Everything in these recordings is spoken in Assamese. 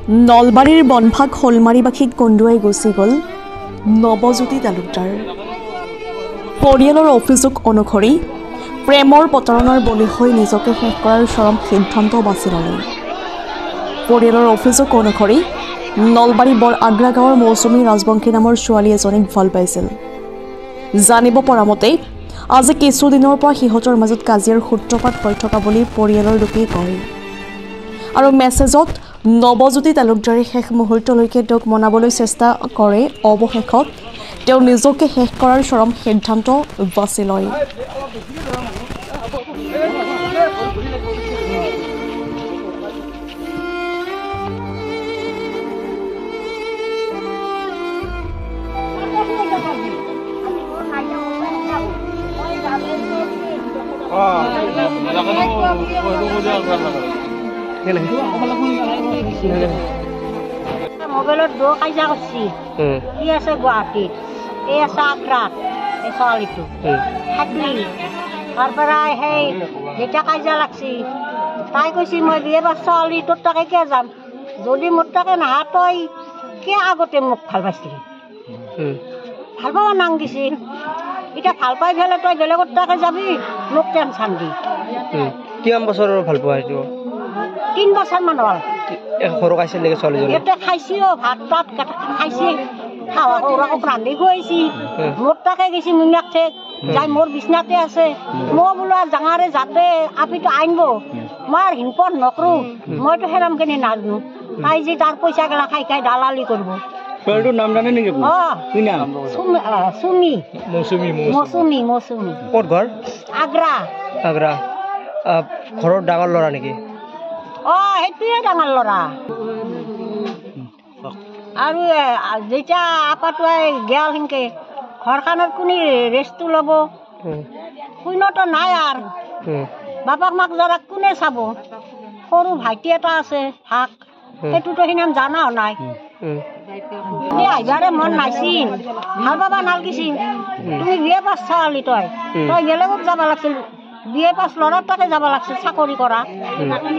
নলবাৰীৰ বনভাগ শোলমাৰীবাসীক কন্দুৱাই গুচি গ'ল নৱজ্যোতি তালুকদাৰ। পৰিয়ালৰ অভিযোগ অনুসৰি প্ৰেমৰ প্ৰতাৰণাৰ বলি হৈ নিজকে শেষ কৰাৰ চৰম সিদ্ধান্ত বাছি ল'লে। পৰিয়ালৰ অভিযোগ অনুসৰি নলবাৰী বৰ আগ্ৰা গাঁৱৰ মৌচুমী ৰাজবংশী নামৰ ছোৱালী এজনীক ভাল পাইছিল। জানিব পৰা মতে আজি কিছুদিনৰ পৰা সিহঁতৰ মাজত কাজিয়াৰ সূত্ৰপাত হৈ থকা বুলি পৰিয়ালৰ লোকে কয়। আৰু মেছেজত নৱজ্যোতি তালুকদাৰে শেষ মুহূৰ্তলৈকে তেওঁক মনাবলৈ চেষ্টা কৰে। অৱশেষত তেওঁ নিজকে শেষ কৰাৰ চৰম সিদ্ধান্ত বাছি লয়। মোবাইলত দো কাজিয়া কৰছি কি আছে গুৱাহাটীত এই আছে আগ্ৰাত এই ছোৱালীটো থাকলি তাৰপৰে সেই যেটা কাজিয়া লাগছি তাই কৈছি মই বিয়ে বা ছোৱালী তোর তাকে কে যাম যদি মোর তাকে নাহা তই কে আগতে মোক ভাল পাইছিলি ভাল পাব নাং দিছিল এটা ভাল পাই ফেলে তই বেলেগৰ তাকে যাবি মোক টেনশন দি কিমান বছৰৰ ভাল পোৱা এইটো 3 বছৰ মান হল সৰু খাইছিল নেকি ছোৱালীজনী এটা খাইছিও ভাত তাত খাইছি খাওয়া ওৰাকো ৰান্ধি খুৱাইছি মোর তাকে গেছি মুনিয়াতে যাই মোর বিছনাতে আছে মই বোলো জাঙারে যাতে আপিটো আনব মার হিনপন নকৰো মইতো হেৰাম কেনে নাজনো তাই যে তাৰ পয়সা গেলা খাই খাই দালালি কৰব ছোৱালীটোৰ নাম জানে নেকি কি নাম সুমি মৌচুমী ক'ত ঘৰ আগ্ৰা ঘৰৰ ডাঙৰ ল'ৰা নেকি সেইটোৱে ডাঙৰ ল'ৰা আৰু যেটা আপাটোৱে গেল সেনকে ঘৰখনৰ কোনে ৰেষ্টটো ল'ব কোনোতো নাই আৰু বাপাক মাক জৰা কোনে চাব সৰু ভাইটি এটা আছে ভাগ সেইটোতো সিনাম জানাও নাই আহিবাৰে মন নাছিল ভাল পাবা নালগিছিল তুমি বিয়ে পাছ ছোৱালী তই বেলেগত যাব লাগিছিল বিয়ে পাছ ল'ৰাৰ তাতে যাব লাগিছিল চাকৰি কৰা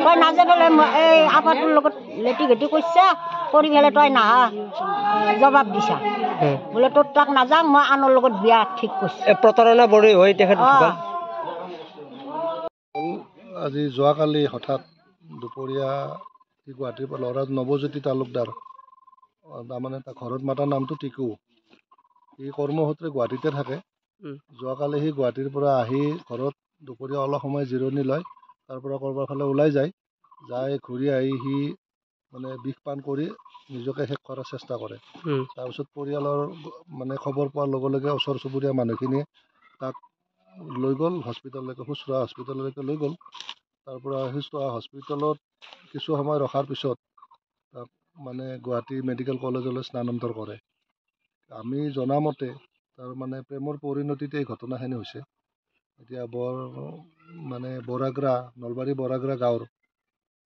তই নাযায় পেলাই এই আপাটোৰ লগত লেটি ঘেটি কৰিছা কৰি পেলাই তই নাহা জবাব দিছা বোলে তোৰ তাক নাযাম মই আনৰ লগত বিয়া ঠিক কৰিছো প্ৰতাৰণা বৰি হৈ তেখেত আজি যোৱাকালি হঠাৎ দুপৰীয়া গুৱাহাটীৰ পৰা ল'ৰা নৱজ্যোতি তালুকদাৰ তাৰমানে তাৰ ঘৰত মাতাৰ নামটো টিকু সি কৰ্মসূত্ৰে গুৱাহাটীতে থাকে যোৱাকালি সি গুৱাহাটীৰ পৰা আহি ঘৰত দুপৰীয়া অলপ সময় জিৰণি লয় তাৰ পৰা ক'ৰবাৰ ফালে ওলাই যায় ঘূৰি আহি সি মানে বিষ পান কৰি নিজকে শেষ কৰাৰ চেষ্টা কৰে তাৰপিছত পৰিয়ালৰ মানে খবৰ পোৱাৰ লগে লগে ওচৰ চুবুৰীয়া মানুহখিনিয়ে তাক লৈ গ'ল হস্পিটেললৈকে শুশ্ৰূষা হস্পিটেললৈকে লৈ গ'ল তাৰ পৰা শুশ্ৰূষা হস্পিটেলত কিছু সময় ৰখাৰ পিছত তাক মানে গুৱাহাটী মেডিকেল কলেজলৈ স্থানান্তৰ কৰে আমি জনামতে তাৰ মানে প্ৰেমৰ পৰিণতিতে এই ঘটনাখিনি হৈছে এতিয়া নলবাৰী বৰাগ্ৰা গাঁৱৰ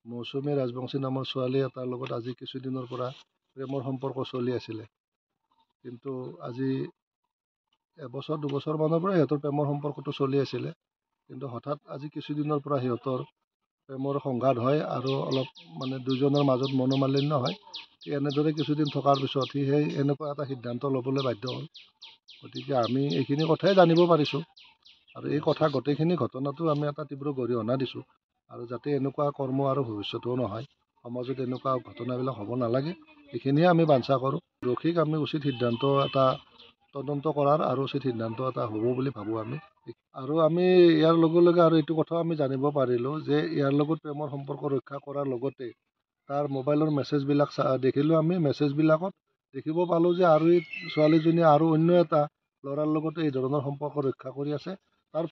মৌচুমী ৰাজবংশী নামৰ ছোৱালী এটাৰ লগত আজি কিছুদিনৰ পৰা প্ৰেমৰ সম্পৰ্ক চলি আছিলে কিন্তু আজি এবছৰ দুবছৰ মানৰ পৰা সিহঁতৰ প্ৰেমৰ সম্পৰ্কটো চলি আছিলে কিন্তু হঠাৎ আজি কিছুদিনৰ পৰা সিহঁতৰ প্ৰেমৰ সংঘাত হয় আৰু অলপ মানে দুজনৰ মাজত মনোমালিন্য হয় এনেদৰে কিছুদিন থকাৰ পিছত সি সেই এনেকুৱা এটা সিদ্ধান্ত ল'বলৈ বাধ্য হ'ল গতিকে আমি এইখিনি কথাই জানিব পাৰিছোঁ আৰু এই কথা গোটেইখিনি ঘটনাটো আমি এটা তীব্ৰ গৰিহণা দিছোঁ আৰু যাতে এনেকুৱা কৰ্ম আৰু ভৱিষ্যতেও নহয় সমাজত এনেকুৱা ঘটনাবিলাক হ'ব নালাগে এইখিনিয়ে আমি বাঞ্ছা কৰোঁ দোষীক আমি উচিত সিদ্ধান্ত এটা তদন্ত কৰাৰ আৰু উচিত সিদ্ধান্ত এটা হ'ব বুলি ভাবোঁ আমি আৰু আমি ইয়াৰ লগে লগে আৰু এইটো কথাও আমি জানিব পাৰিলোঁ যে ইয়াৰ লগত প্ৰেমৰ সম্পৰ্ক ৰক্ষা কৰাৰ লগতে তাৰ মোবাইলৰ মেছেজবিলাক দেখিলোঁ আমি মেছেজবিলাকত দেখিব পালোঁ যে আৰু এই ছোৱালীজনীয়ে আৰু অন্য এটা ল'ৰাৰ লগতে এই ধৰণৰ সম্পৰ্ক ৰক্ষা কৰি আছে